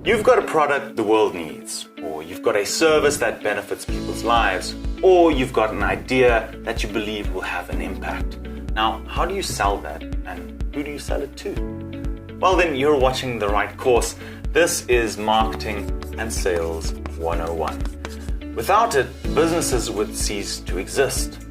You've got a product the world needs, or you've got a service that benefits people's lives, or you've got an idea that you believe will have an impact. Now, how do you sell that, and who do you sell it to? Well, then you're watching the right course. This is Marketing and Sales 101. Without it, businesses would cease to exist.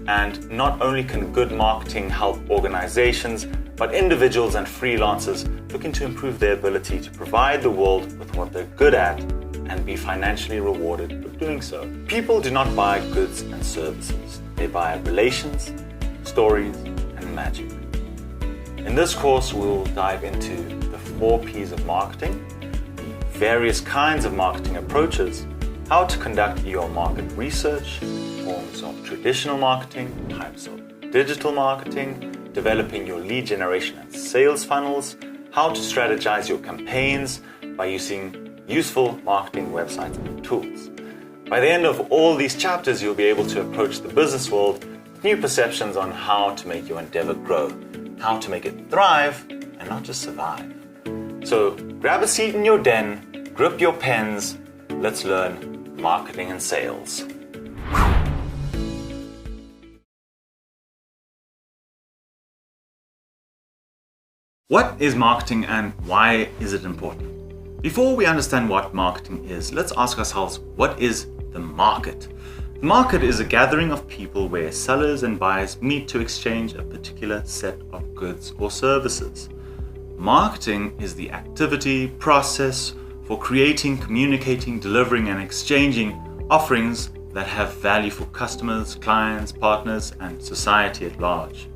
And not only can good marketing help organizations, but individuals and freelancers looking to improve their ability to provide the world with what they're good at and be financially rewarded for doing so. People do not buy goods and services. They buy relations, stories, and magic. In this course, we'll dive into the 4 P's of marketing, various kinds of marketing approaches, how to conduct your market research, forms of traditional marketing, types of digital marketing, developing your lead generation and sales funnels, how to strategize your campaigns by using useful marketing websites and tools. By the end of all these chapters, you'll be able to approach the business world with new perceptions on how to make your endeavor grow, how to make it thrive and not just survive. So grab a seat in your den, grip your pens, let's learn marketing and sales. What is marketing and why is it important? Before we understand what marketing is, let's ask ourselves, what is the market? The market is a gathering of people where sellers and buyers meet to exchange a particular set of goods or services. Marketing is the activity, process for creating, communicating, delivering, and exchanging offerings that have value for customers, clients, partners, and society at large.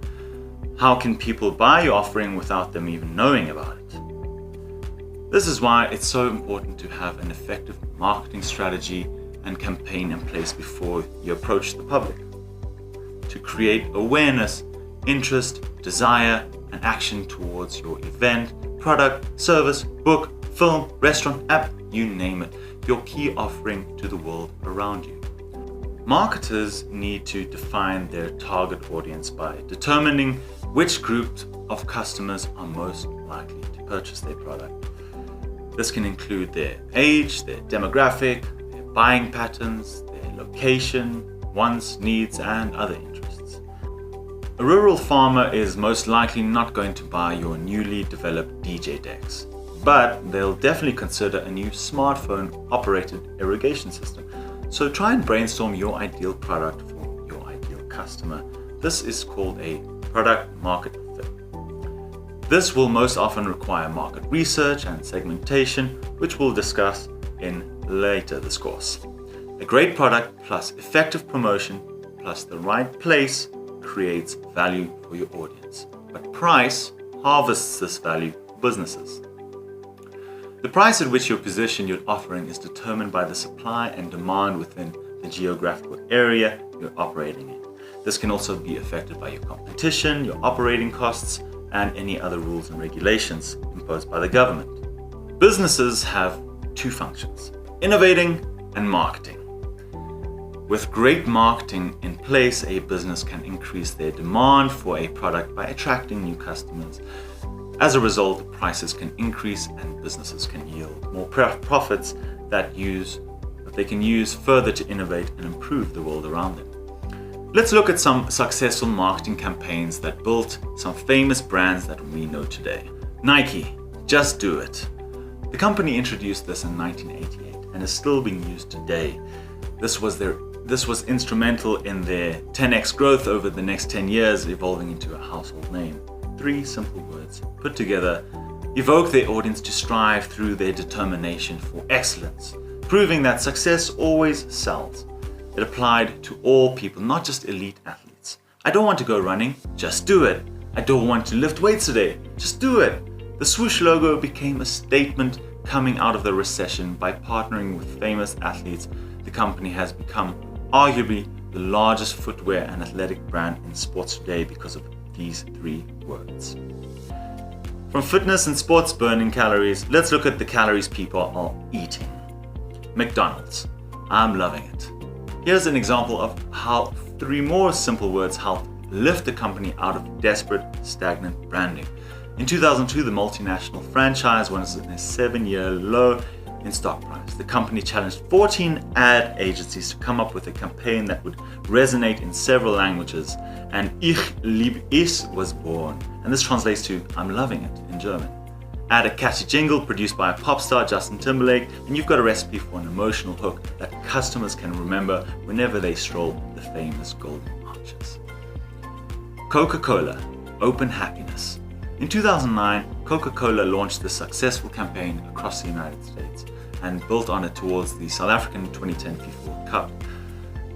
How can people buy your offering without them even knowing about it? This is why it's so important to have an effective marketing strategy and campaign in place before you approach the public. To create awareness, interest, desire, and action towards your event, product, service, book, film, restaurant, app, you name it, your key offering to the world around you. Marketers need to define their target audience by determining which groups of customers are most likely to purchase their product. This can include their age, their demographic, their buying patterns, their location, wants, needs, and other interests. A rural farmer is most likely not going to buy your newly developed DJ decks, but they'll definitely consider a new smartphone-operated irrigation system. So try and brainstorm your ideal product for your ideal customer. This is called a product market fit. This will most often require market research and segmentation, which we'll discuss in later this course. A great product plus effective promotion plus the right place creates value for your audience. But price harvests this value for businesses. The price at which you position your offering is determined by the supply and demand within the geographical area you're operating in. This can also be affected by your competition, your operating costs, and any other rules and regulations imposed by the government. Businesses have 2 functions: innovating and marketing. With great marketing in place, a business can increase their demand for a product by attracting new customers. As a result, prices can increase and businesses can yield more profits that they can use further to innovate and improve the world around them. Let's look at some successful marketing campaigns that built some famous brands that we know today. Nike, Just Do It. The company introduced this in 1988 and is still being used today. This was instrumental in their 10x growth over the next 10 years, evolving into a household name. 3 simple words put together evoke their audience to strive through their determination for excellence, proving that success always sells. It applied to all people, not just elite athletes. I don't want to go running, just do it. I don't want to lift weights today, just do it. The swoosh logo became a statement coming out of the recession. By partnering with famous athletes, the company has become arguably the largest footwear and athletic brand in sports today because of these 3 words. From fitness and sports burning calories, let's look at the calories people are eating. McDonald's. I'm loving it. Here's an example of how 3 more simple words help lift the company out of desperate, stagnant branding. In 2002, the multinational franchise was in a 7-year low in stock price. The company challenged 14 ad agencies to come up with a campaign that would resonate in several languages, and Ich liebe es was born. And this translates to I'm loving it in German. Add a catchy jingle produced by a pop star, Justin Timberlake, and you've got a recipe for an emotional hook that customers can remember whenever they stroll the famous golden arches. Coca-Cola, Open Happiness. In 2009, Coca-Cola launched this successful campaign across the United States and built on it towards the South African 2010 FIFA World Cup.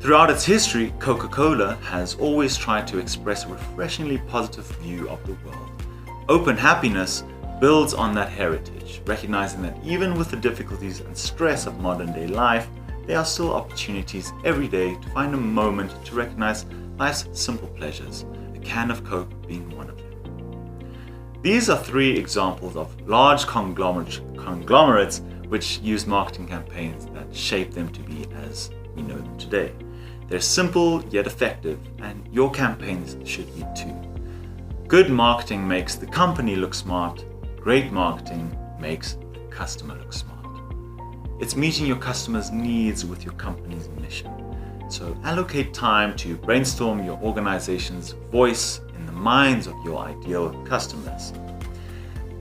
Throughout its history, Coca-Cola has always tried to express a refreshingly positive view of the world. Open Happiness builds on that heritage, recognizing that even with the difficulties and stress of modern-day life, there are still opportunities every day to find a moment to recognize life's simple pleasures, a can of Coke being one of them. These are 3 examples of large conglomerates which use marketing campaigns that shape them to be as we know them today. They're simple yet effective, and your campaigns should be too. Good marketing makes the company look smart. Great marketing makes the customer look smart. It's meeting your customers' needs with your company's mission. So allocate time to brainstorm your organization's voice in the minds of your ideal customers.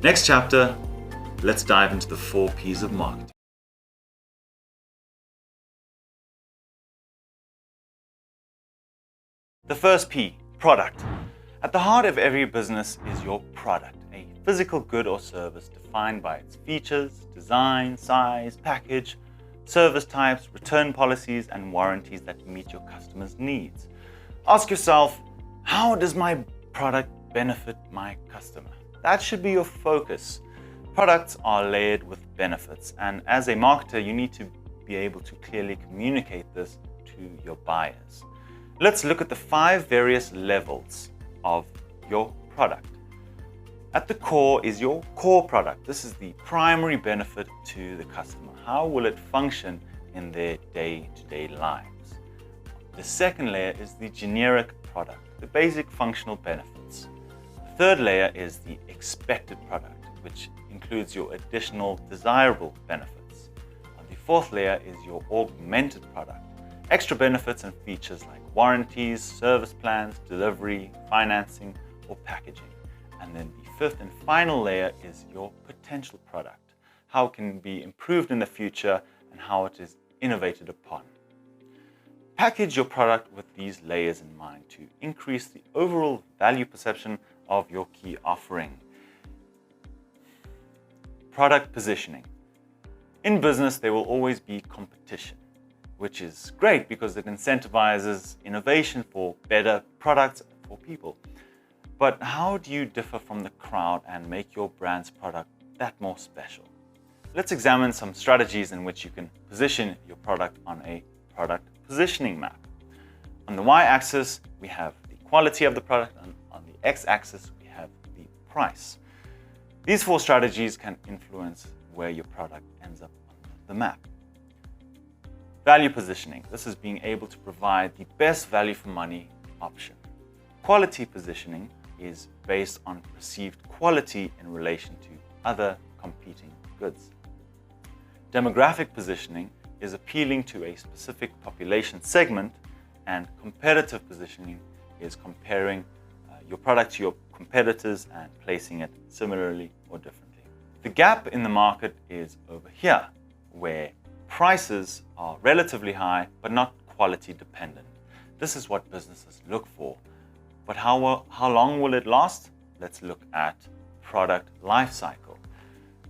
Next chapter, let's dive into the 4 P's of marketing. The first P, product. At the heart of every business is your product, a physical good or service defined by its features, design, size, package, service types, return policies, and warranties that meet your customers' needs. Ask yourself, how does my product benefit my customer? That should be your focus. Products are layered with benefits, and as a marketer, you need to be able to clearly communicate this to your buyers. Let's look at the 5 various levels of your product. At the core is your core product. This is the primary benefit to the customer. How will it function in their day-to-day lives? The second layer is the generic product, the basic functional benefits. The third layer is the expected product, which includes your additional desirable benefits. The fourth layer is your augmented product, extra benefits and features like warranties, service plans, delivery, financing, or packaging. And then the fifth and final layer is your potential product, how it can be improved in the future and how it is innovated upon. Package your product with these layers in mind to increase the overall value perception of your key offering. Product positioning. In business, there will always be competition, which is great because it incentivizes innovation for better products for people. But how do you differ from the crowd and make your brand's product that more special? Let's examine some strategies in which you can position your product on a product positioning map. On the y-axis, we have the quality of the product, and on the x-axis, we have the price. These 4 strategies can influence where your product ends up on the map. Value positioning. This is being able to provide the best value for money option. Quality positioning is based on perceived quality in relation to other competing goods. Demographic positioning is appealing to a specific population segment, and competitive positioning is comparing your product to your competitors and placing it similarly or differently. The gap in the market is over here, where prices are relatively high but not quality dependent. This is what businesses look for. But how long will it last? Let's look at product life cycle.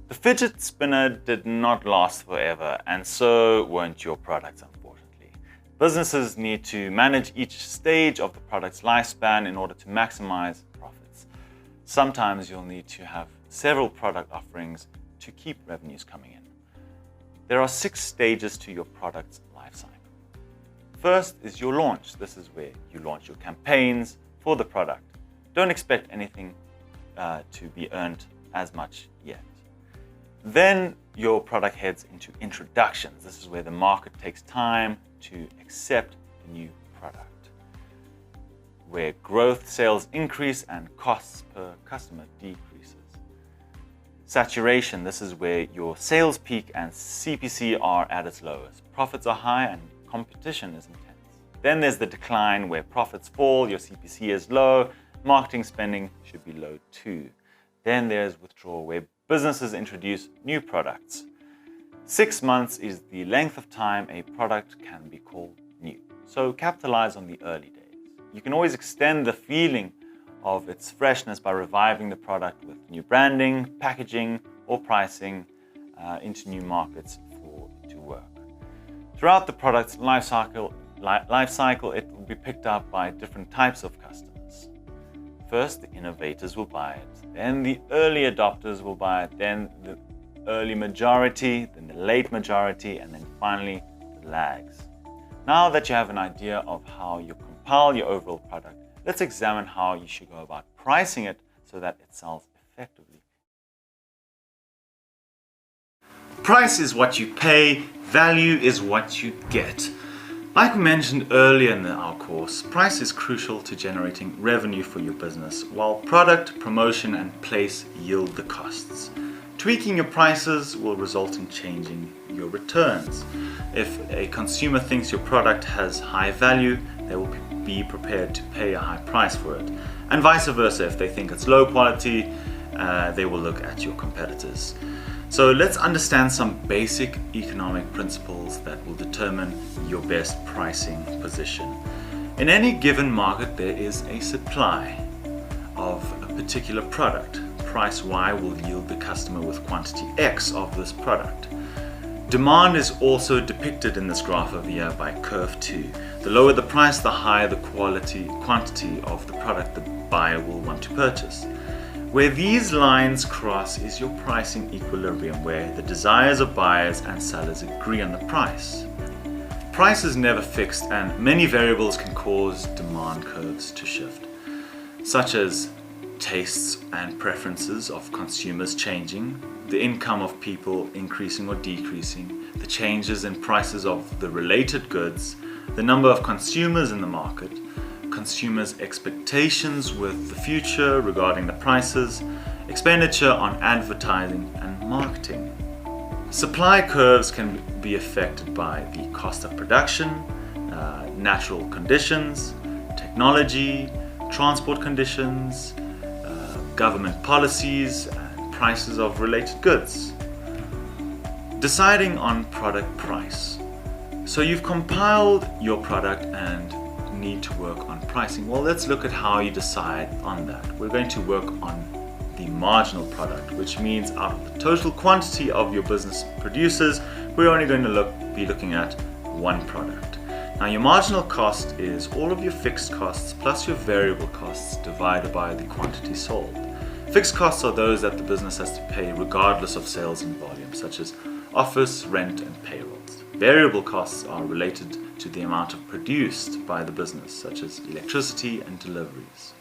The fidget spinner did not last forever, and so won't your products, unfortunately. Businesses need to manage each stage of the product's lifespan in order to maximize profits. Sometimes you'll need to have several product offerings to keep revenues coming in. There are 6 stages to your product's life cycle. First is your launch. This is where you launch your campaigns for the product. Don't expect anything to be earned as much yet. Then your product heads into introductions. This is where the market takes time to accept the new product, where growth, sales increase and costs per customer decreases. Saturation, this is where your sales peak and CPC are at its lowest. Profits are high and competition is intense. Then there's the decline where profits fall, your CPC is low, marketing spending should be low too. Then there's withdrawal where businesses introduce new products. 6 months is the length of time a product can be called new. So capitalize on the early days. You can always extend the feeling of its freshness by reviving the product with new branding, packaging, or pricing into new markets for it to work. Throughout the product's life cycle, it will be picked up by different types of customers. First, the innovators will buy it, then the early adopters will buy it, then the early majority, then the late majority, and then finally the lags. Now that you have an idea of how you compile your overall product, let's examine how you should go about pricing it so that it sells effectively. Price is what you pay, value is what you get. Like we mentioned earlier in our course, price is crucial to generating revenue for your business, while product, promotion, and place yield the costs. Tweaking your prices will result in changing your returns. If a consumer thinks your product has high value, they will be prepared to pay a high price for it. And vice versa, if they think it's low quality, they will look at your competitors. So let's understand some basic economic principles that will determine your best pricing position. In any given market, there is a supply of a particular product. Price Y will yield the customer with quantity X of this product. Demand is also depicted in this graph over here by curve 2. The lower the price, the higher the quantity of the product the buyer will want to purchase. Where these lines cross is your pricing equilibrium, where the desires of buyers and sellers agree on the price. Price is never fixed, and many variables can cause demand curves to shift, such as tastes and preferences of consumers changing, the income of people increasing or decreasing, the changes in prices of the related goods, the number of consumers in the market, consumers' expectations with the future regarding the prices, expenditure on advertising and marketing. Supply curves can be affected by the cost of production, natural conditions, technology, transport conditions, government policies, and prices of related goods. Deciding on product price. So you've compiled your product and need to work on pricing. Well, let's look at how you decide on that. We're going to work on the marginal product, which means out of the total quantity of your business produces, we're only going to be looking at one product. Now, your marginal cost is all of your fixed costs plus your variable costs divided by the quantity sold. Fixed costs are those that the business has to pay regardless of sales and volume, such as office, rent, and payrolls. Variable costs are related to the amount of produced by the business, such as electricity and deliveries.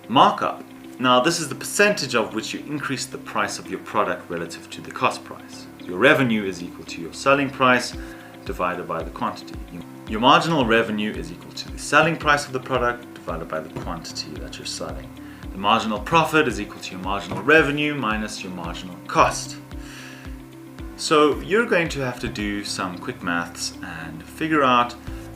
Markup. Now, this is the percentage of which you increase the price of your product relative to the cost price. Your revenue is equal to your selling price divided by the quantity. Your marginal revenue is equal to the selling price of the product divided by the quantity that you're selling. The marginal profit is equal to your marginal revenue minus your marginal cost. So you're going to have to do some quick maths and figure out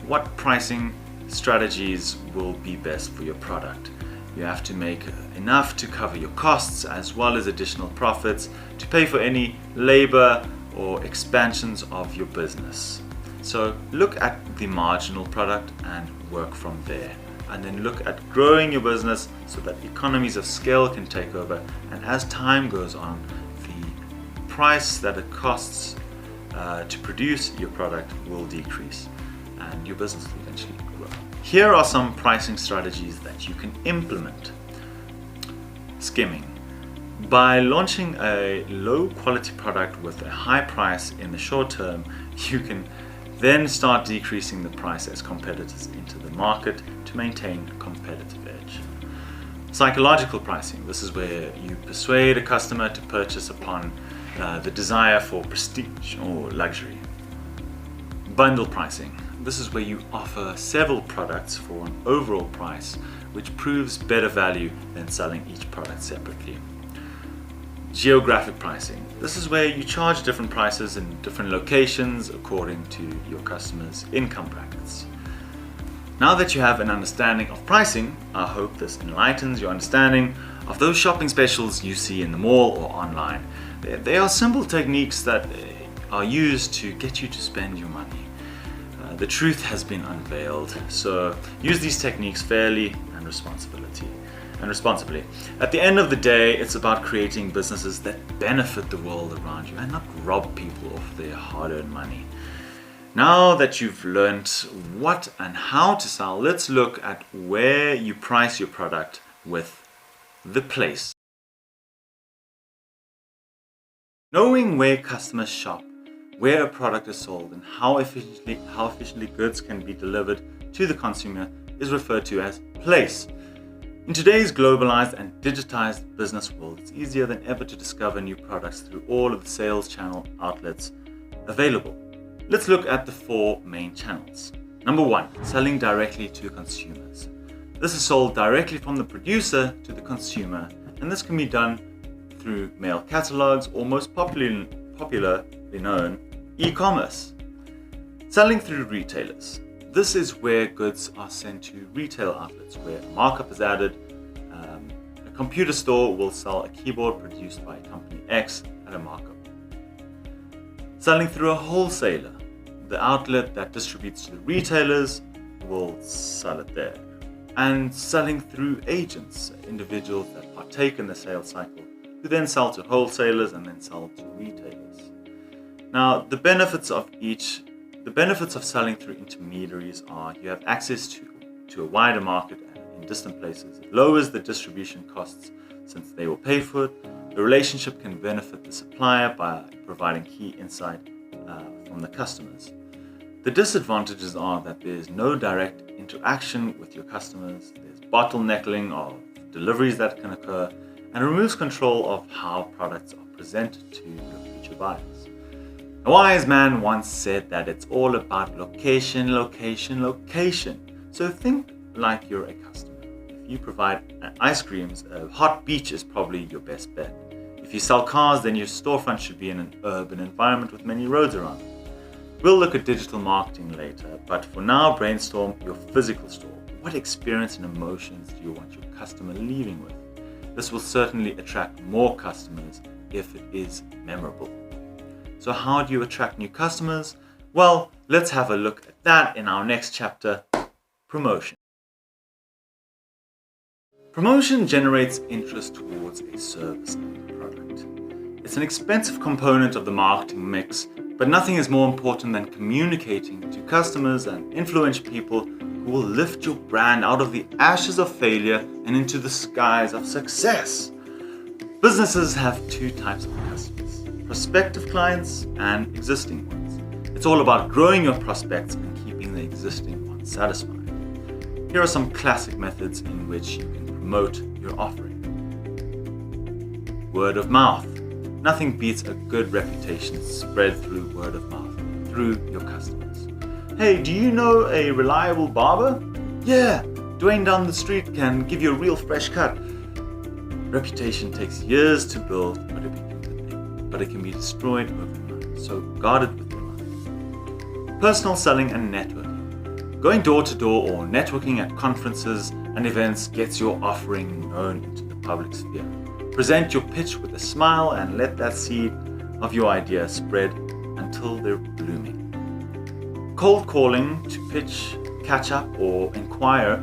what pricing strategies will be best for your product. You have to make enough to cover your costs as well as additional profits to pay for any labor or expansions of your business. So look at the marginal product and work from there. And then look at growing your business so that economies of scale can take over. And as time goes on, the price that it costs to produce your product will decrease and your business will eventually grow. Here are some pricing strategies that you can implement. Skimming. By launching a low quality product with a high price in the short term, you can then start decreasing the price as competitors enter the market to maintain a competitive edge. Psychological pricing. This is where you persuade a customer to purchase upon the desire for prestige or luxury. Bundle pricing. This is where you offer several products for an overall price, which proves better value than selling each product separately. geographic pricing. This is where you charge different prices in different locations according to your customers' income brackets. Now that you have an understanding of pricing, I hope this enlightens your understanding of those shopping specials you see in the mall or online. They are simple techniques that are used to get you to spend your money. The truth has been unveiled, so use these techniques fairly and responsibly. At the end of the day, it's about creating businesses that benefit the world around you and not rob people of their hard-earned money. Now that you've learned what and how to sell, let's look at where you price your product with the place. Knowing where customers shop, where a product is sold, and how efficiently goods can be delivered to the consumer is referred to as place. In today's globalized and digitized business world, it's easier than ever to discover new products through all of the sales channel outlets available. Let's look at the 4 main channels. Number 1, selling directly to consumers. This is sold directly from the producer to the consumer, and this can be done through mail catalogs or most popularly known, e-commerce. Selling through retailers. This is where goods are sent to retail outlets where a markup is added. A computer store will sell a keyboard produced by company X at a markup. Selling through a wholesaler. The outlet that distributes to the retailers will sell it there. And selling through agents, individuals that partake in the sales cycle, who then sell to wholesalers and then sell to retailers. Now, the benefits of selling through intermediaries are you have access to a wider market in distant places. It lowers the distribution costs since they will pay for it. The relationship can benefit the supplier by providing key insight from the customers. The disadvantages are that there is no direct interaction with your customers, there's bottlenecking of deliveries that can occur, and removes control of how products are presented to your future buyers. A wise man once said that it's all about location, location, location. So think like you're a customer. If you provide ice creams, a hot beach is probably your best bet. If you sell cars, then your storefront should be in an urban environment with many roads around it. We'll look at digital marketing later, but for now, brainstorm your physical store. What experience and emotions do you want your customer leaving with? This will certainly attract more customers if it is memorable. So how do you attract new customers? Well, let's have a look at that in our next chapter, promotion. Promotion generates interest towards a service and product. It's an expensive component of the marketing mix, but nothing is more important than communicating to customers and influential people who will lift your brand out of the ashes of failure and into the skies of success. Businesses have 2 types of customers, prospective clients and existing ones. It's all about growing your prospects and keeping the existing ones satisfied. Here are some classic methods in which you can promote your offering. Word of mouth. Nothing beats a good reputation spread through word of mouth, through your customers. Hey, do you know a reliable barber? Yeah, Dwayne down the street can give you a real fresh cut. Reputation takes years to build, but it can be destroyed overnight, so guard it with your life. Personal selling and networking. Going door to door or networking at conferences and events gets your offering known into the public sphere. Present your pitch with a smile and let that seed of your idea spread until they're blooming. Cold calling to pitch, catch up, or inquire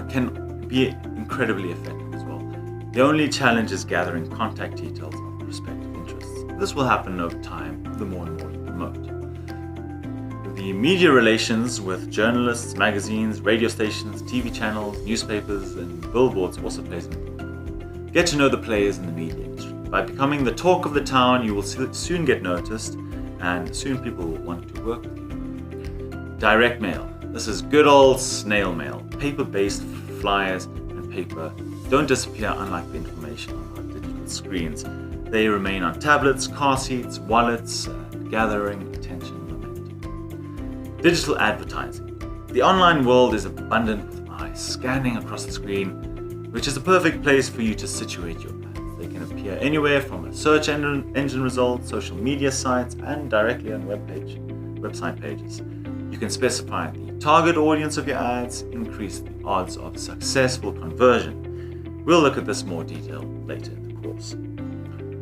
can be incredibly effective as well. The only challenge is gathering contact details of the respective interests. This will happen over time the more and more you promote. The media relations with journalists, magazines, radio stations, TV channels, newspapers, and billboards also plays an important role. Get to know the players in the media industry. By becoming the talk of the town, you will soon get noticed, and soon people will want to work with you. Direct mail. This is good old snail mail. Paper-based flyers and paper don't disappear, unlike the information on our digital screens. They remain on tablets, car seats, wallets, gathering attention momentum. Digital advertising. The online world is abundant with eyes scanning across the screen, which is a perfect place for you to situate your ads. They can appear appear anywhere from a search engine result, social media sites, and directly on website pages. You can specify the target audience of your ads, increase the odds of successful conversion. We'll look at this in more detail later in the course.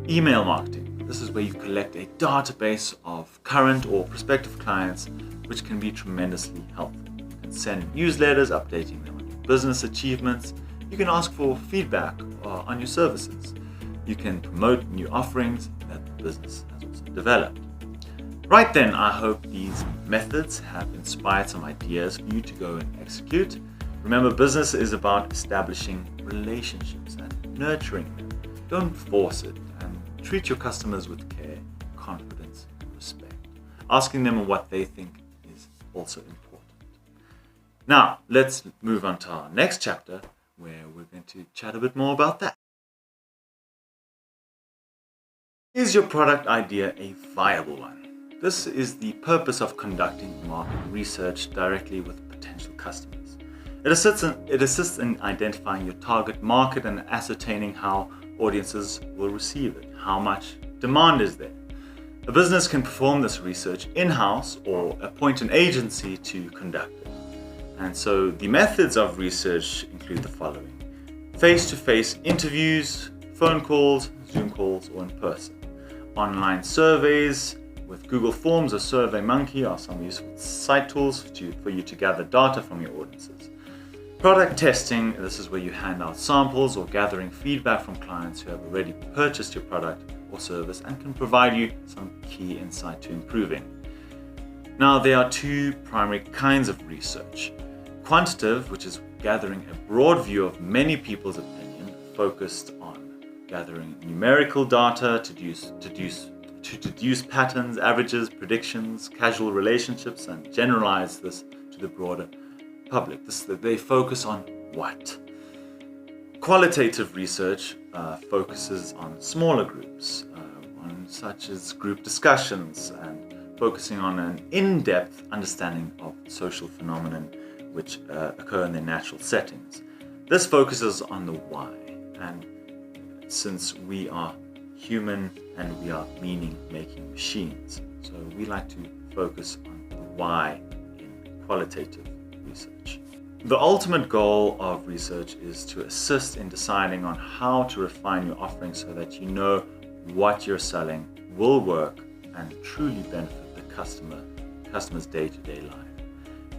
Email marketing. This is where you collect a database of current or prospective clients, which can be tremendously helpful. You can send newsletters updating them on your business achievements. You can ask for feedback on your services. You can promote new offerings that the business has also developed. Right then, I hope these methods have inspired some ideas for you to go and execute. Remember, business is about establishing relationships and nurturing them. Don't force it, and treat your customers with care, confidence, and respect. Asking them what they think is also important. Now, let's move on to our next chapter, where we're going to chat a bit more about that. Is your product idea a viable one? This is the purpose of conducting market research directly with potential customers. It assists in identifying your target market and ascertaining how audiences will receive it. How much demand is there? A business can perform this research in-house or appoint an agency to conduct it. And so the methods of research include the following: face-to-face interviews, phone calls, Zoom calls, or in person. Online surveys with Google Forms or SurveyMonkey are some useful site tools for you to gather data from your audiences. Product testing, this is where you hand out samples or gathering feedback from clients who have already purchased your product or service and can provide you some key insight to improving. Now, there are two primary kinds of research. Quantitative, which is gathering a broad view of many people's opinion, focused on gathering numerical data to deduce patterns, averages, predictions, causal relationships, and generalize this to the broader public. They focus on what? Qualitative research focuses on smaller groups, such as group discussions, and focusing on an in-depth understanding of social phenomena which occur in their natural settings. This focuses on the why, and since we are human and we are meaning-making machines, so we like to focus on the why in qualitative research. The ultimate goal of research is to assist in deciding on how to refine your offering so that you know what you're selling will work and truly benefit the customer's day-to-day life.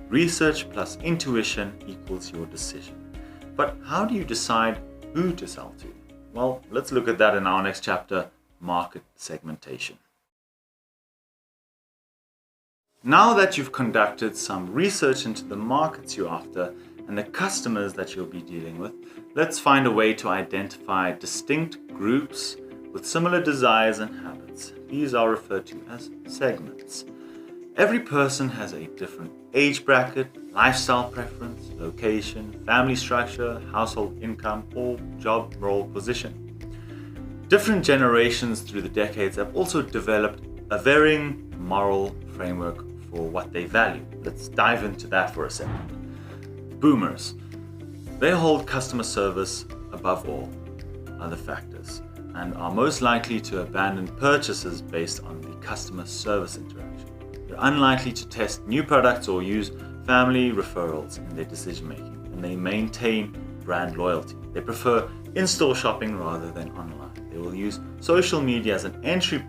Research plus intuition equals your decision. But how do you decide who to sell to? Well, let's look at that in our next chapter, market segmentation. Now that you've conducted some research into the markets you're after and the customers that you'll be dealing with, let's find a way to identify distinct groups with similar desires and habits. These are referred to as segments. Every person has a different age bracket, lifestyle preference, location, family structure, household income, or job role position. Different generations through the decades have also developed a varying moral framework for what they value. Let's dive into that for a second. Boomers. They hold customer service above all other factors and are most likely to abandon purchases based on the customer service interaction. They're unlikely to test new products or use family referrals in their decision making, and they maintain brand loyalty. They prefer in-store shopping rather than online. They will use social media as an entry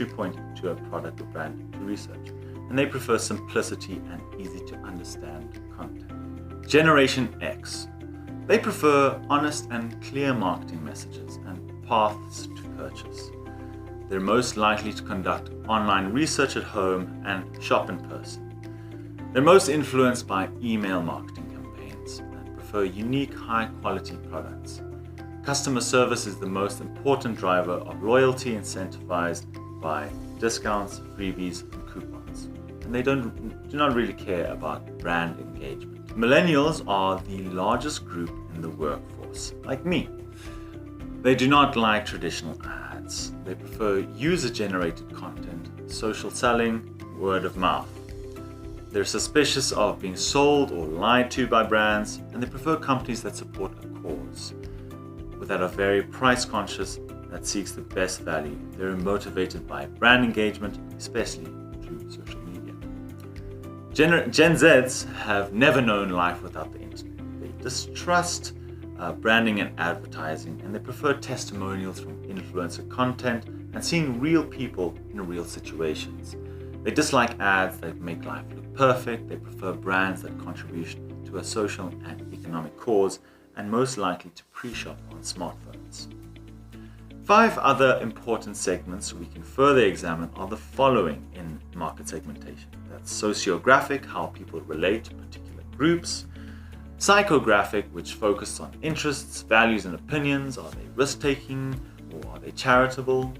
point to a product or brand to research, and they prefer simplicity and easy to understand content. Generation X. They prefer honest and clear marketing messages and paths to purchase. They're most likely to conduct online research at home and shop in person. They're most influenced by email marketing campaigns and prefer unique, high-quality products. Customer service is the most important driver of loyalty, incentivized by discounts, freebies, and coupons. And they do not really care about brand engagement. Millennials are the largest group in the workforce, like me. They do not like traditional ads. They prefer user-generated content, social selling, word of mouth. They're suspicious of being sold or lied to by brands, and they prefer companies that support a cause, that are very price conscious that seeks the best value. They're motivated by brand engagement, especially through social media. Gen Zs have never known life without the internet. They distrust branding and advertising, and they prefer testimonials from influencer content and seeing real people in real situations. They dislike ads that make life look perfect. They prefer brands that contribute to a social and economic cause, and most likely to pre-shop on smartphones. 5 other important segments we can further examine are the following in market segmentation. That's sociographic, how people relate to particular groups; psychographic, which focuses on interests, values and opinions. Are they risk-taking or are they charitable?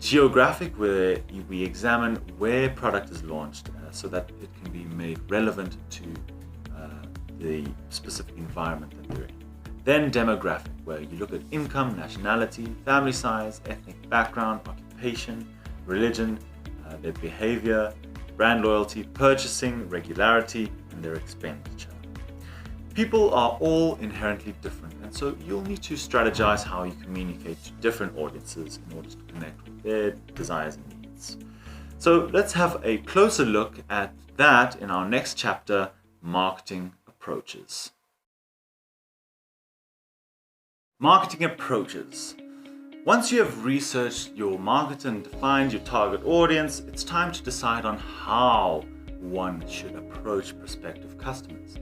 Geographic, where we examine where product is launched so that it can be made relevant to the specific environment that they're in. Then demographic, where you look at income, nationality, family size, ethnic background, occupation, religion, their behavior, brand loyalty, purchasing, regularity, and their expenditure. People are all inherently different, and so you'll need to strategize how you communicate to different audiences in order to connect with their desires and needs. So let's have a closer look at that in our next chapter, Marketing Approaches. Marketing approaches. Once you have researched your market and defined your target audience, it's time to decide on how one should approach prospective customers.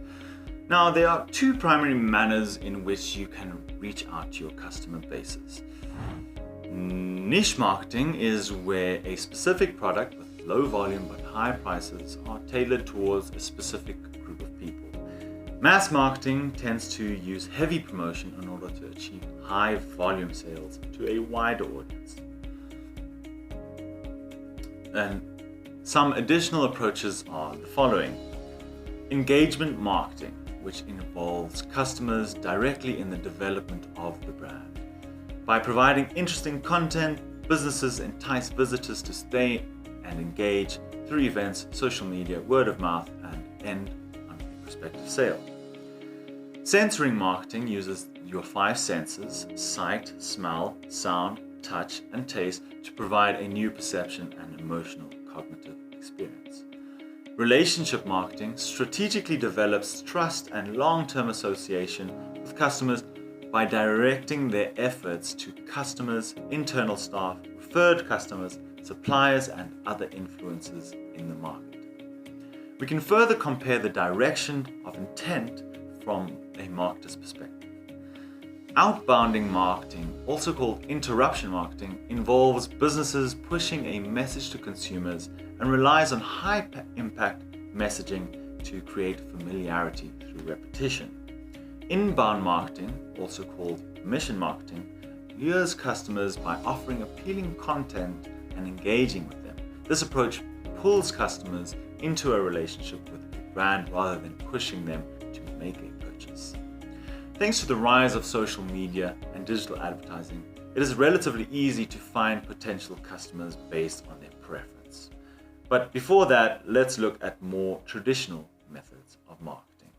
Now, there are 2 primary manners in which you can reach out to your customer bases. Niche marketing is where a specific product with low volume but high prices are tailored towards a specific group of people. Mass marketing tends to use heavy promotion in order to achieve high volume sales to a wider audience. And some additional approaches are the following. Engagement marketing, which involves customers directly in the development of the brand. By providing interesting content, businesses entice visitors to stay and engage through events, social media, word of mouth, and end on a prospective sale. Sensory marketing uses your 5 senses, sight, smell, sound, touch, and taste to provide a new perception and emotional cognitive experience. Relationship marketing strategically develops trust and long-term association with customers by directing their efforts to customers, internal staff, referred customers, suppliers, and other influencers in the market. We can further compare the direction of intent from a marketer's perspective. Outbounding marketing, also called interruption marketing, involves businesses pushing a message to consumers and relies on high-impact messaging to create familiarity through repetition. Inbound marketing, also called mission marketing, lures customers by offering appealing content and engaging with them. This approach pulls customers into a relationship with a brand rather than pushing them to make a purchase. Thanks to the rise of social media and digital advertising, it is relatively easy to find potential customers based on their preference. But before that, let's look at more traditional methods of marketing.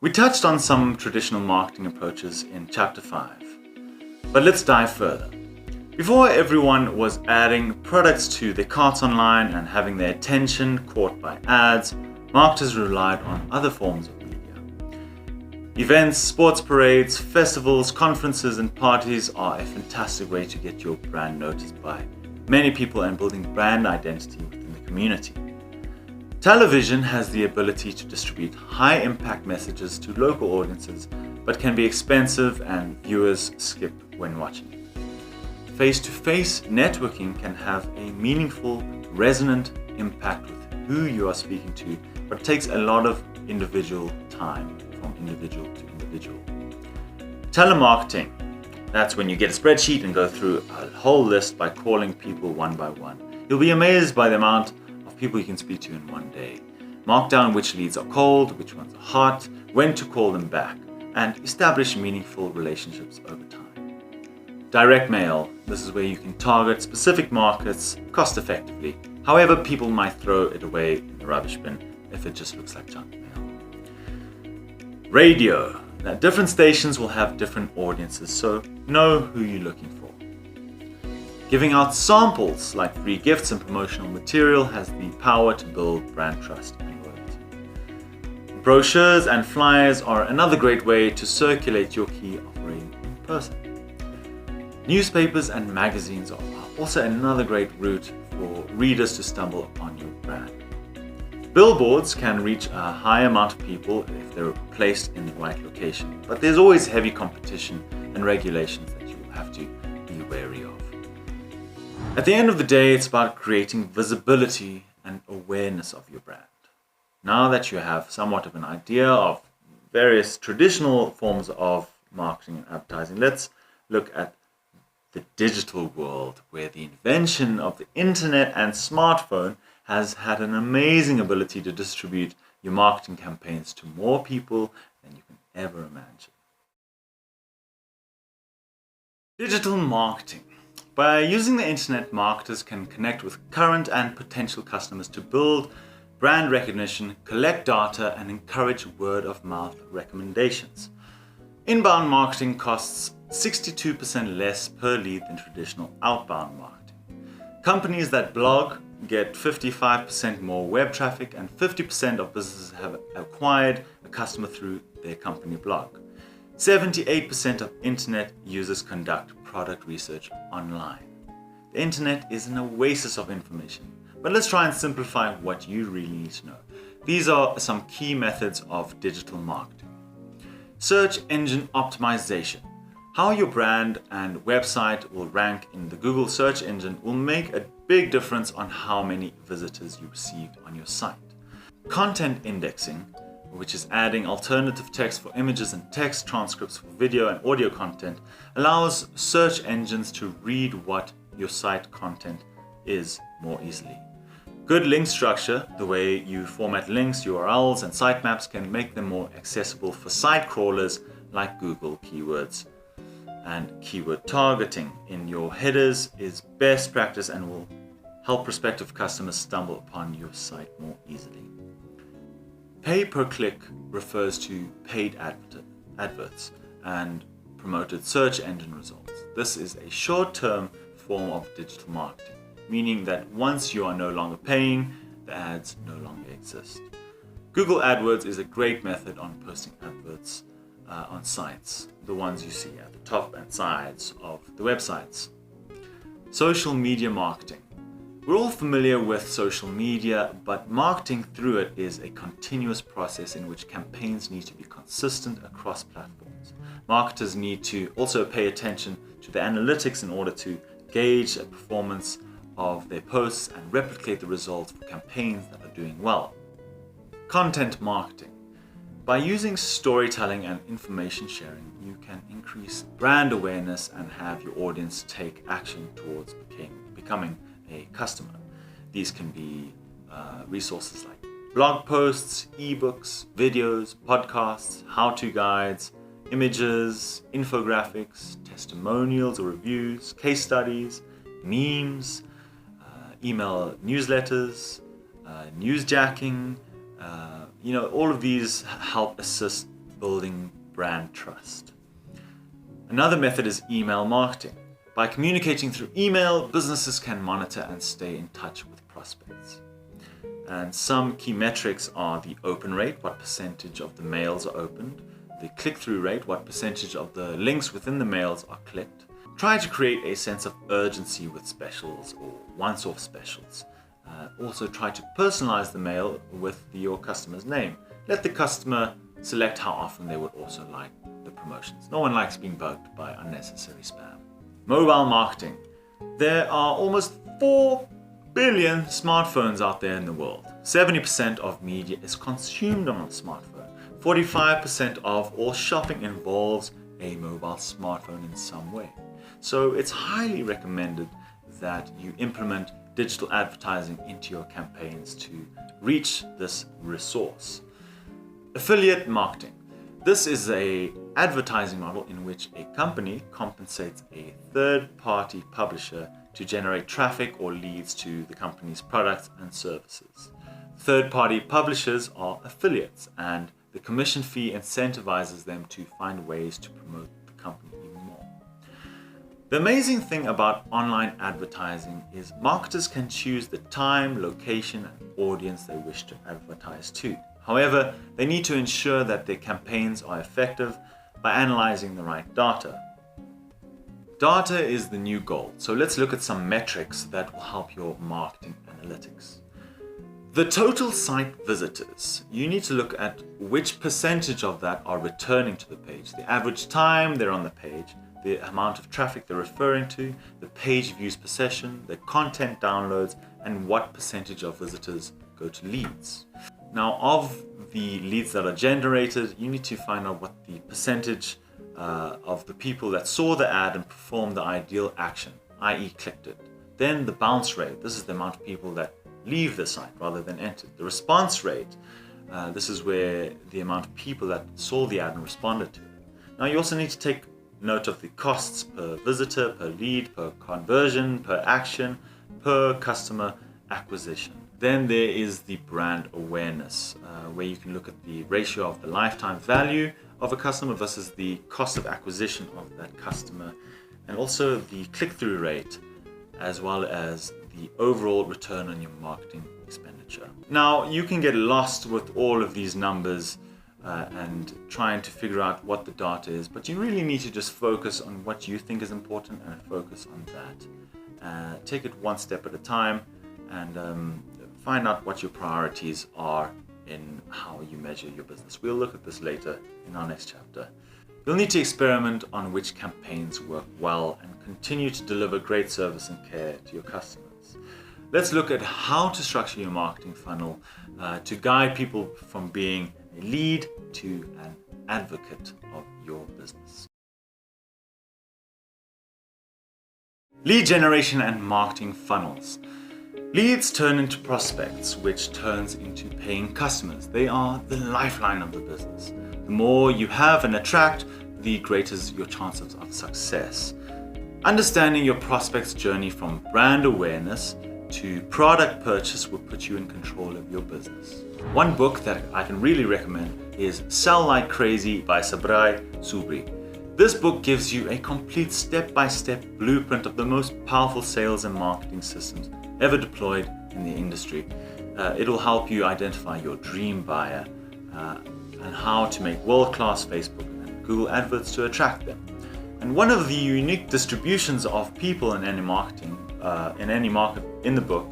We touched on some traditional marketing approaches in Chapter 5, but let's dive further. Before, everyone was adding products to their carts online and having their attention caught by ads, marketers relied on other forms of media. Events, sports parades, festivals, conferences, and parties are a fantastic way to get your brand noticed by many people and building brand identity within the community. Television has the ability to distribute high-impact messages to local audiences, but can be expensive and viewers skip when watching it. Face-to-face networking can have a meaningful, resonant impact with who you are speaking to, but takes a lot of individual time from individual to individual. Telemarketing. That's when you get a spreadsheet and go through a whole list by calling people one by one. You'll be amazed by the amount of people you can speak to in one day. Mark down which leads are cold, which ones are hot, when to call them back, and establish meaningful relationships over time. Direct mail. This is where you can target specific markets cost effectively. However, people might throw it away in the rubbish bin if it just looks like junk mail. Radio. Now, different stations will have different audiences, so know who you're looking for. Giving out samples like free gifts and promotional material has the power to build brand trust and loyalty. Brochures and flyers are another great way to circulate your key offering in person. Newspapers and magazines are also another great route for readers to stumble upon your brand. Billboards can reach a high amount of people if they're placed in the right location, but there's always heavy competition and regulations that you have to be wary of. At the end of the day, it's about creating visibility and awareness of your brand. Now that you have somewhat of an idea of various traditional forms of marketing and advertising, let's look at the digital world, where the invention of the internet and smartphone has had an amazing ability to distribute your marketing campaigns to more people than you can ever imagine. Digital marketing. By using the internet, marketers can connect with current and potential customers to build brand recognition, collect data, and encourage word-of-mouth recommendations. Inbound marketing costs 62% less per lead than traditional outbound marketing. Companies that blog get 55% more web traffic, and 50% of businesses have acquired a customer through their company blog. 78% of internet users conduct product research online. The internet is an oasis of information, but let's try and simplify what you really need to know. These are some key methods of digital marketing. Search engine optimization. How your brand and website will rank in the Google search engine will make a big difference on how many visitors you receive on your site. Content indexing, which is adding alternative text for images and text transcripts for video and audio content, allows search engines to read what your site content is more easily. Good link structure, the way you format links, URLs, and sitemaps, can make them more accessible for site crawlers like Google keywords. And keyword targeting in your headers is best practice and will help prospective customers stumble upon your site more easily. Pay-per-click refers to paid adverts and promoted search engine results. This is a short-term form of digital marketing, meaning that once you are no longer paying, the ads no longer exist. Google AdWords is a great method on posting adverts on sites, the ones you see at the top and sides of the websites. Social media marketing. We're all familiar with social media, but marketing through it is a continuous process in which campaigns need to be consistent across platforms. Marketers need to also pay attention to the analytics in order to gauge the performance of their posts and replicate the results for campaigns that are doing well. Content marketing. By using storytelling and information sharing, you can increase brand awareness and have your audience take action towards becoming a customer. These can be resources like blog posts, ebooks, videos, podcasts, how-to guides, images, infographics, testimonials or reviews, case studies, memes, email newsletters, newsjacking. All of these help assist building brand trust. Another method is email marketing. By communicating through email, businesses can monitor and stay in touch with prospects. And some key metrics are the open rate, what percentage of the mails are opened, the click-through rate, what percentage of the links within the mails are clicked. Try to create a sense of urgency with specials or once-off specials. Also try to personalize the mail with your customer's name. Let the customer select how often they would also like the promotions. No one likes being bugged by unnecessary spam. Mobile marketing. There are almost 4 billion smartphones out there in the world. 70% of media is consumed on a smartphone. 45% of all shopping involves a mobile smartphone in some way. So it's highly recommended that you implement digital advertising into your campaigns to reach this resource. Affiliate marketing. This is an advertising model in which a company compensates a third-party publisher to generate traffic or leads to the company's products and services. Third-party publishers are affiliates, and The commission fee incentivizes them to find ways to promote the company even more. The amazing thing about online advertising is marketers can choose the time, location, and audience they wish to advertise to. However, they need to ensure that their campaigns are effective by analyzing the right data. Data is the new gold, so let's look at some metrics that will help your marketing analytics. The total site visitors. You need to look at which percentage of that are returning to the page, the average time they're on the page, the amount of traffic they're referring to, the page views per session, the content downloads, and what percentage of visitors go to leads. Now, of the leads that are generated, you need to find out what the percentage of the people that saw the ad and performed the ideal action, i.e. clicked it. Then the bounce rate. This is the amount of people that leave the site rather than enter. The response rate. This is where the amount of people that saw the ad and responded to it. Now, you also need to take note of the costs per visitor, per lead, per conversion, per action, per customer acquisition. Then there is the brand awareness, where you can look at the ratio of the lifetime value of a customer versus the cost of acquisition of that customer, and also the click-through rate, as well as the overall return on your marketing expenditure. Now, you can get lost with all of these numbers and trying to figure out what the data is, but you really need to just focus on what you think is important and focus on that. Take it one step at a time and find out what your priorities are in how you measure your business. We'll look at this later in our next chapter. You'll need to experiment on which campaigns work well and continue to deliver great service and care to your customers. Let's look at how to structure your marketing funnel to guide people from being a lead to an advocate of your business. Lead generation and marketing funnels. Leads turn into prospects, which turns into paying customers. They are the lifeline of the business. The more you have and attract, the greater is your chances of success. Understanding your prospect's journey from brand awareness to product purchase will put you in control of your business. One book that I can really recommend is Sell Like Crazy by Sabrai Subri. This book gives you a complete step-by-step blueprint of the most powerful sales and marketing systems ever deployed in the industry. It will help you identify your dream buyer and how to make world-class Facebook and Google adverts to attract them. And one of the unique distributions of people in any market in the book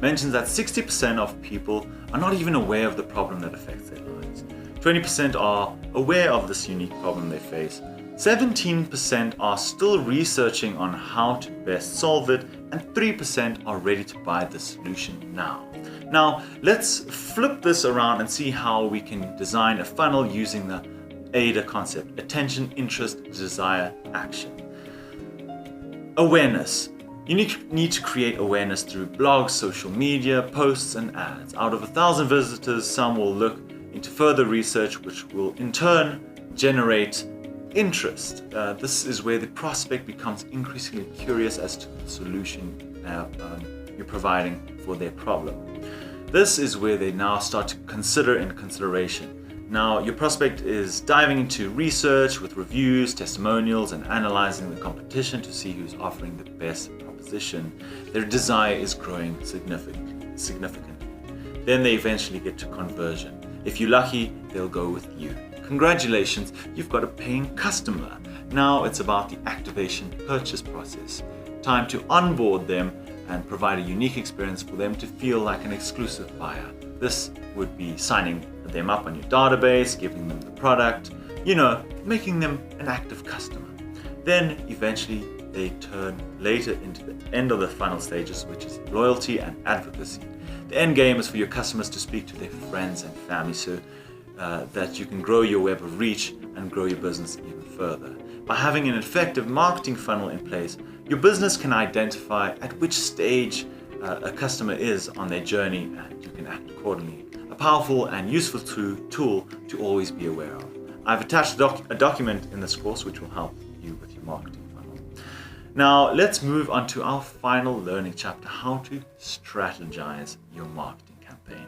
mentions that 60% of people are not even aware of the problem that affects their lives. 20% are aware of this unique problem they face. 17% are still researching on how to best solve it, and 3% are ready to buy the solution now. Now, let's flip this around and see how we can design a funnel using the AIDA concept: attention, interest, desire, action. Awareness. You need to create awareness through blogs, social media, posts, and ads. Out of 1,000 visitors, some will look into further research, which will in turn generate interest. This is where the prospect becomes increasingly curious as to the solution you're providing for their problem. This is where they now start to consider in consideration. Now, your prospect is diving into research with reviews, testimonials, and analyzing the competition to see who's offering the best proposition. Their desire is growing significantly. Then they eventually get to conversion. If you're lucky, they'll go with you. Congratulations, you've got a paying customer. Now it's about the activation purchase process. Time to onboard them and provide a unique experience for them to feel like an exclusive buyer. This would be signing them up on your database, giving them the product, making them an active customer. Then eventually they turn later into the end of the final stages, which is loyalty and advocacy. The end game is for your customers to speak to their friends and family so that you can grow your web of reach and grow your business even further. By having an effective marketing funnel in place, your business can identify at which stage a customer is on their journey, and you can act accordingly. A powerful and useful tool to always be aware of. I've attached a document in this course which will help you with your marketing funnel. Now let's move on to our final learning chapter: how to strategize your marketing campaign.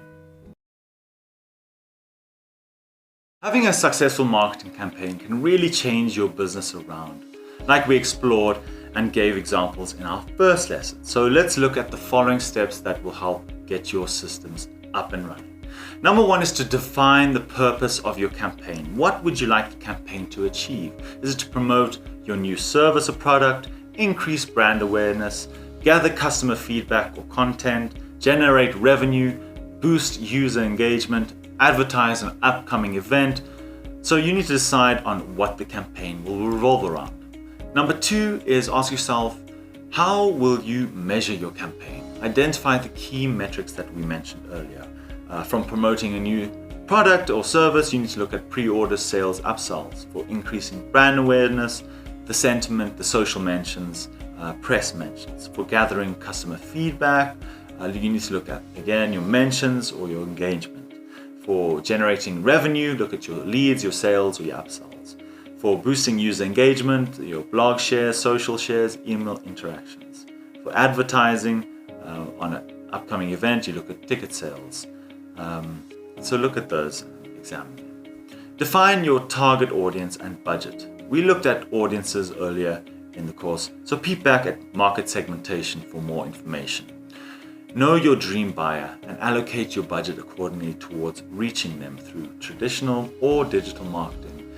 Having a successful marketing campaign can really change your business around, like we explored and gave examples in our first lesson. So let's look at the following steps that will help get your systems up and running. Number one is to define the purpose of your campaign. What would you like the campaign to achieve? Is it to promote your new service or product, increase brand awareness, gather customer feedback or content, generate revenue, boost user engagement, advertise an upcoming event? So you need to decide on what the campaign will revolve around. Number two is ask yourself, how will you measure your campaign? Identify the key metrics that we mentioned earlier. From promoting a new product or service, you need to look at pre-order sales upsells. For increasing brand awareness, the sentiment, the social mentions, press mentions. For gathering customer feedback, you need to look at, again, your mentions or your engagement. For generating revenue, look at your leads, your sales, or your upsells. For boosting user engagement, your blog shares, social shares, email interactions. For advertising on an upcoming event, you look at ticket sales. So look at those, examine them. Define your target audience and budget. We looked at audiences earlier in the course, so peep back at market segmentation for more information. Know your dream buyer and allocate your budget accordingly towards reaching them through traditional or digital marketing.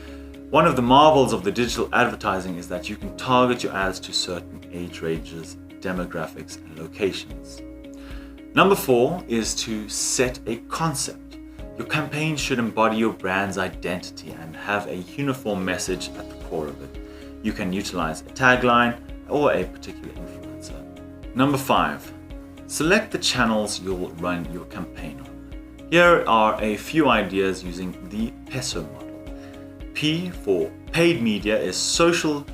One of the marvels of the digital advertising is that you can target your ads to certain age ranges, demographics, and locations. Number four is to set a concept. Your campaign should embody your brand's identity and have a uniform message at the core of it. You can utilize a tagline or a particular influencer. Number five, select the channels you'll run your campaign on. Here are a few ideas using the PESO model. P for paid media is social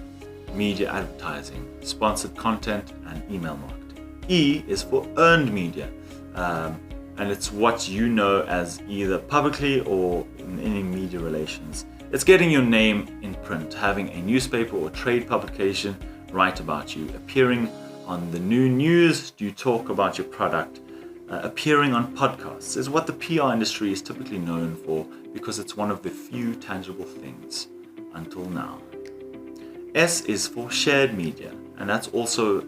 media advertising, sponsored content, and email marketing. E is for earned media, and it's what you know as either publicly or in any media relations. It's getting your name in print, having a newspaper or trade publication write about you, appearing on the new news, you talk about your product, appearing on podcasts is what the PR industry is typically known for because it's one of the few tangible things until now. S is for shared media, and that's also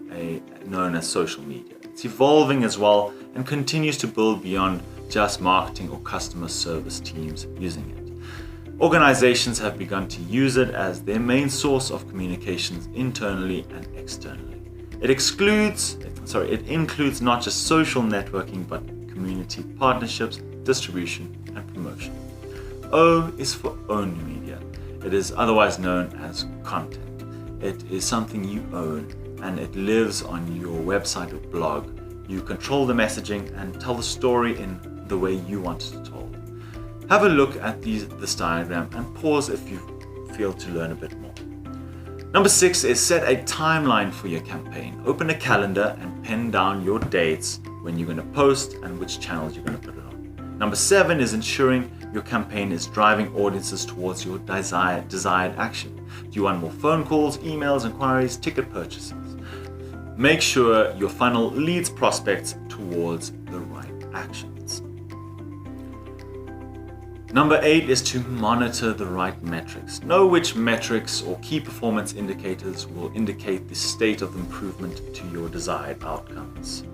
known as social media. It's evolving as well and continues to build beyond just marketing or customer service teams using it. Organizations have begun to use it as their main source of communications internally and externally. It includes not just social networking, but community partnerships, distribution, and promotion. O is for owned media. It is otherwise known as content. It is something you own and it lives on your website or blog. You control the messaging and tell the story in the way you want it told. Have a look at this diagram and pause if you feel to learn a bit more. Number 6 is set a timeline for your campaign. Open a calendar and pen down your dates when you're going to post and which channels you're going to put it on. Number 7 is ensuring your campaign is driving audiences towards your desired action. Do you want more phone calls, emails, inquiries, ticket purchases? Make sure your funnel leads prospects towards the right actions. Number 8 is to monitor the right metrics. Know which metrics or key performance indicators will indicate the state of improvement to your desired outcomes.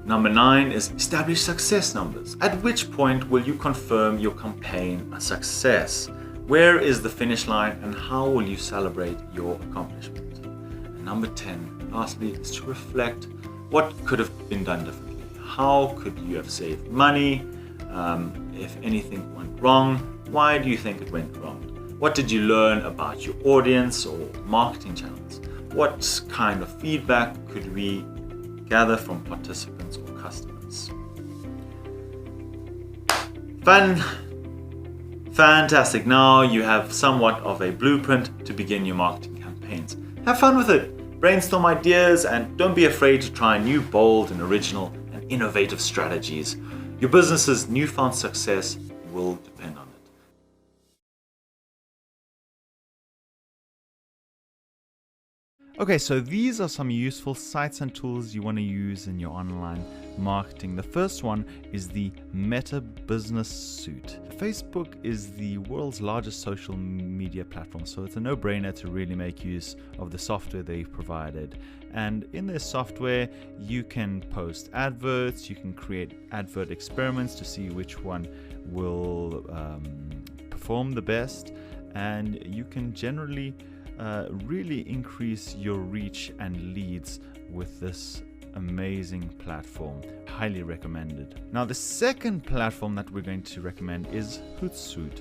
Number 9 is establish success numbers. At which point will you confirm your campaign a success? Where is the finish line and how will you celebrate your accomplishment? And number 10, lastly, is to reflect what could have been done differently. How could you have saved money? If anything went wrong, why do you think it went wrong? What did you learn about your audience or marketing channels? What kind of feedback could we gather from participants or customers? Fantastic. Now you have somewhat of a blueprint to begin your marketing campaigns. Have fun with it. Brainstorm ideas and don't be afraid to try new, bold, and original and innovative strategies. Your business's newfound success will depend on it. Okay, so these are some useful sites and tools you want to use in your online marketing. The first one is the Meta Business Suite. Facebook is the world's largest social media platform, so it's a no-brainer to really make use of the software they've provided. And in this software, you can post adverts, you can create advert experiments to see which one will perform the best, and you can generally really increase your reach and leads with this amazing platform. Highly recommended. Now, the second platform that we're going to recommend is Hootsuite.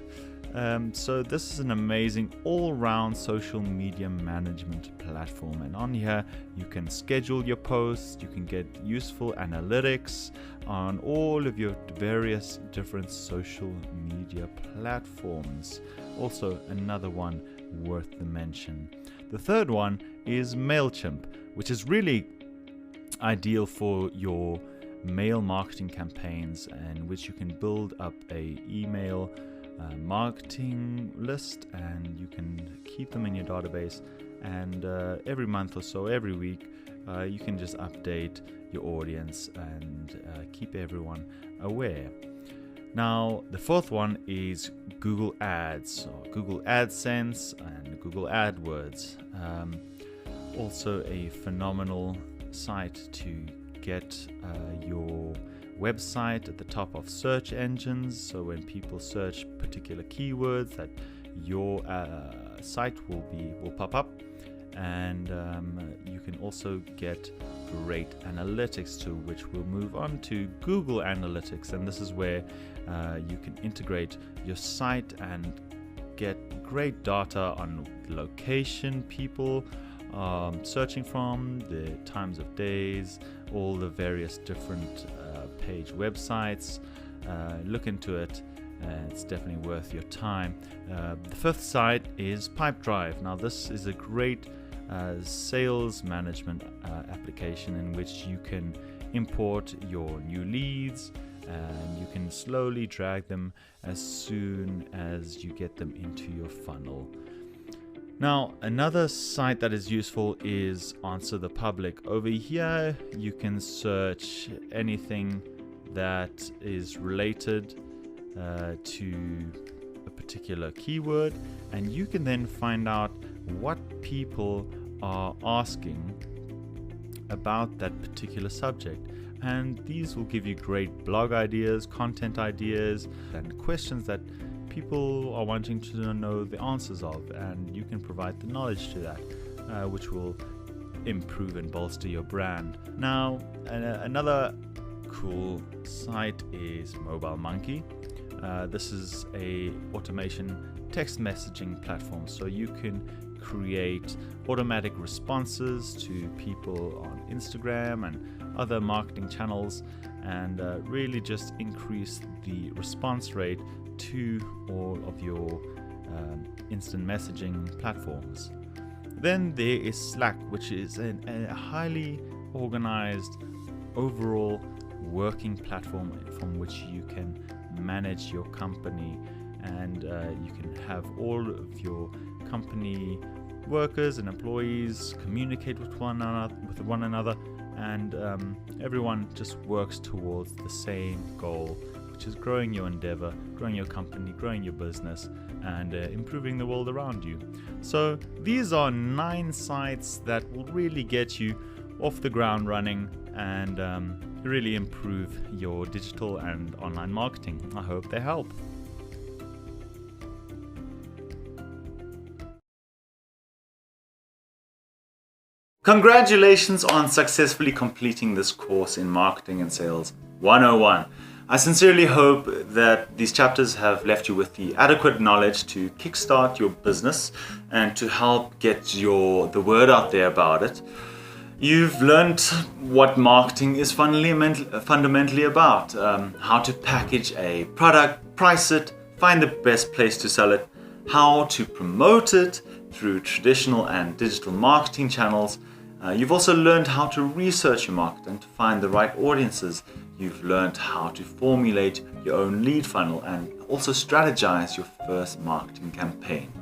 So this is an amazing all-round social media management platform, and on here you can schedule your posts, you can get useful analytics on all of your various different social media platforms. Also another one worth the mention. The third one is MailChimp, which is really ideal for your mail marketing campaigns, and which you can build up a email marketing list, and you can keep them in your database, and every month or so, every week, you can just update your audience and keep everyone aware. Now, the fourth one is Google Ads, or Google AdSense and Google AdWords. Also a phenomenal site to get your website at the top of search engines, so when people search particular keywords, that your site will pop up. And you can also get great analytics too, which we'll move on to Google Analytics, and this is where you can integrate your site and get great data on location people searching from, the times of days, all the various different page websites. Look into it. It's definitely worth your time. The fifth site is Pipedrive. Now, this is a great sales management application in which you can import your new leads, and you can slowly drag them as soon as you get them into your funnel. Now, another site that is useful is Answer the Public. Over here, you can search anything that is related to a particular keyword, and you can then find out what people are asking about that particular subject. And these will give you great blog ideas, content ideas, and questions that people are wanting to know the answers of, and you can provide the knowledge to that, which will improve and bolster your brand. Now, another cool site is Mobile Monkey. This is a automation text messaging platform, so you can create automatic responses to people on Instagram and other marketing channels, and really just increase the response rate to all of your instant messaging platforms. Then there is Slack, which is a highly organized overall working platform from which you can manage your company, and you can have all of your company workers and employees communicate with one another, and everyone just works towards the same goal, which is growing your endeavor, growing your company, growing your business, and improving the world around you. So these are 9 sites that will really get you off the ground running and really improve your digital and online marketing. I hope they help. Congratulations on successfully completing this course in Marketing and Sales 101. I sincerely hope that these chapters have left you with the adequate knowledge to kickstart your business and to help get the word out there about it. You've learned what marketing is fundamentally about, how to package a product, price it, find the best place to sell it, how to promote it through traditional and digital marketing channels. You've also learned how to research your market and to find the right audiences. You've learned how to formulate your own lead funnel and also strategize your first marketing campaign.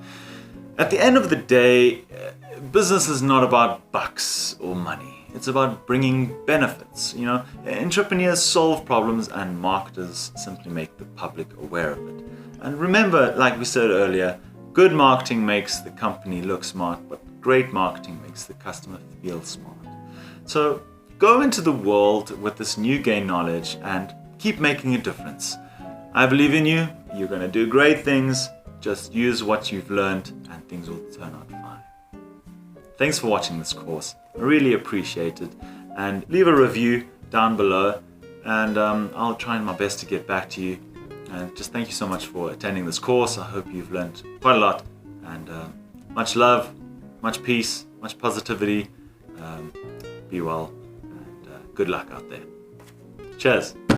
At the end of the day, business is not about bucks or money. It's about bringing benefits. Entrepreneurs solve problems and marketers simply make the public aware of it. And remember, like we said earlier, good marketing makes the company look smart, but great marketing makes the customer feel smart. So go into the world with this new gain knowledge and keep making a difference. I believe in you. You're going to do great things. Just use what you've learned and things will turn out fine. Thanks for watching this course. I really appreciate it. And leave a review down below and I'll try my best to get back to you. And just thank you so much for attending this course. I hope you've learned quite a lot. And much love, much peace, much positivity. Be well and good luck out there. Cheers.